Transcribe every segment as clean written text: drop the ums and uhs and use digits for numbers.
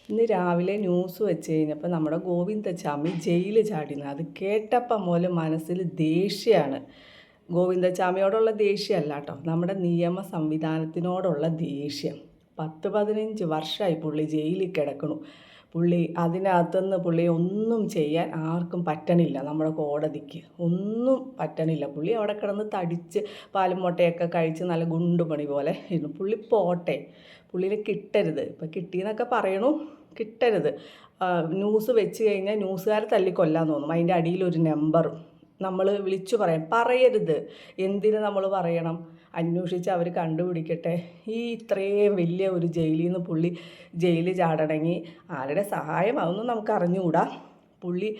ഇന്ന് രാവിലെ ന്യൂസ് വെച്ച് കഴിഞ്ഞപ്പോൾ നമ്മുടെ ഗോവിന്ദച്ചാമി ജയിലിൽ ചാടിന്. അത് കേട്ടപ്പം മുതൽ മനസ്സിൽ ദേഷ്യമാണ്. ഗോവിന്ദച്ചാമിയോടുള്ള ദേഷ്യമല്ല കേട്ടോ, നമ്മുടെ നിയമ സംവിധാനത്തിനോടുള്ള ദേഷ്യം. 10-15 വർഷമായി പുള്ളി ജയിലിൽ കിടക്കണു. പുള്ളി അതിനകത്തുനിന്ന് പുള്ളി ഒന്നും ചെയ്യാൻ ആർക്കും പറ്റണില്ല. നമ്മുടെ കോടതിക്ക് ഒന്നും പറ്റണില്ല. പുള്ളി അവിടെ കിടന്ന് തടിച്ച് പാലും മുട്ടയൊക്കെ കഴിച്ച് നല്ല ഗുണ്ടുപണി പോലെ ഇരുന്നു. പുള്ളി പോട്ടെ, പുള്ളിനെ കിട്ടരുത്. ഇപ്പം കിട്ടിയെന്നൊക്കെ പറയണു, കിട്ടരുത്. ന്യൂസ് വെച്ച് കഴിഞ്ഞാൽ ന്യൂസുകാരെ തല്ലിക്കൊല്ലാൻ തോന്നും. അതിൻ്റെ അടിയിലൊരു നമ്പറും നമ്മൾ വിളിച്ചു പറയരുത്. എന്തിന് നമ്മൾ പറയണം? അന്വേഷിച്ച് അവർ കണ്ടുപിടിക്കട്ടെ. ഈ ഇത്രയും വലിയ ഒരു ജയിലിൽ നിന്ന് പുള്ളി ജയിലിൽ ചാടണമെങ്കിൽ ആരുടെ സഹായം അതൊന്നും നമുക്ക് അറിഞ്ഞുകൂടാ. പുള്ളി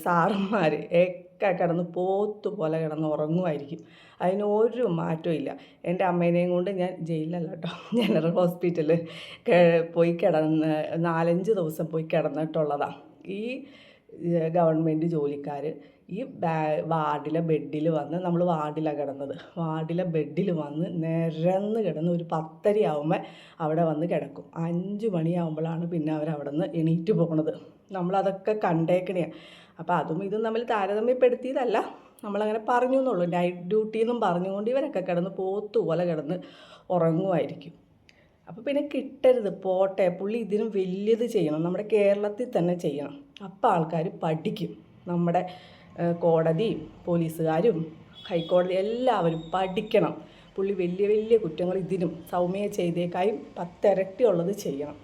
സാറന്മാർ ഒക്കെ കിടന്ന് പോത്തുപോലെ കിടന്ന് ഉറങ്ങുമായിരിക്കും. അതിനൊരു മാറ്റവും ഇല്ല. എൻ്റെ അമ്മേനെയും കൊണ്ട് ഞാൻ ജയിലിലല്ല കേട്ടോ, ജനറൽ ഹോസ്പിറ്റലിൽ പോയി കിടന്ന് 4-5 ദിവസം പോയി കിടന്നിട്ടുള്ളതാണ്. ഈ ഗവൺമെൻറ് ജോലിക്കാർ ഈ വാർഡിലെ ബെഡിൽ വന്ന്, നമ്മൾ വാർഡിലാണ് കിടന്നത്, വാർഡിലെ ബെഡിൽ വന്ന് നിരന്ന് കിടന്ന് ഒരു 10:30 ആകുമ്പോൾ അവിടെ വന്ന് കിടക്കും. 5 മണിയാകുമ്പോഴാണ് പിന്നെ അവരവിടെ നിന്ന് എണീറ്റ് പോകണത്. നമ്മളതൊക്കെ കണ്ടേക്കണയാണ്. അപ്പോൾ അതും ഇതും തമ്മിൽ താരതമ്യപ്പെടുത്തിയതല്ല, നമ്മളങ്ങനെ പറഞ്ഞു എന്നുള്ളൂ. നൈറ്റ് ഡ്യൂട്ടി എന്നും പറഞ്ഞുകൊണ്ട് ഇവരൊക്കെ കിടന്ന് പോത്തുപോലെ കിടന്ന് ഉറങ്ങുമായിരിക്കും. അപ്പോൾ പിന്നെ കിട്ടരുത്, പോട്ടെ. പുള്ളി ഇതിനും വലിയത് ചെയ്യണം, നമ്മുടെ കേരളത്തിൽ തന്നെ ചെയ്യണം. അപ്പോൾ ആൾക്കാർ പഠിക്കും. നമ്മുടെ കോടതിയും പോലീസുകാരും ഹൈക്കോടതി എല്ലാവരും പഠിക്കണം. പുള്ളി വലിയ വലിയ കുറ്റങ്ങൾ ഇതിനും സൗമ്യ ചെയ്തേക്കായും 10 ഇരട്ടി ഉള്ളത് ചെയ്യണം.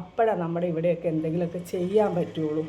അപ്പോഴാണ് നമ്മുടെ ഇവിടെയൊക്കെ എന്തെങ്കിലുമൊക്കെ ചെയ്യാൻ പറ്റുള്ളൂ.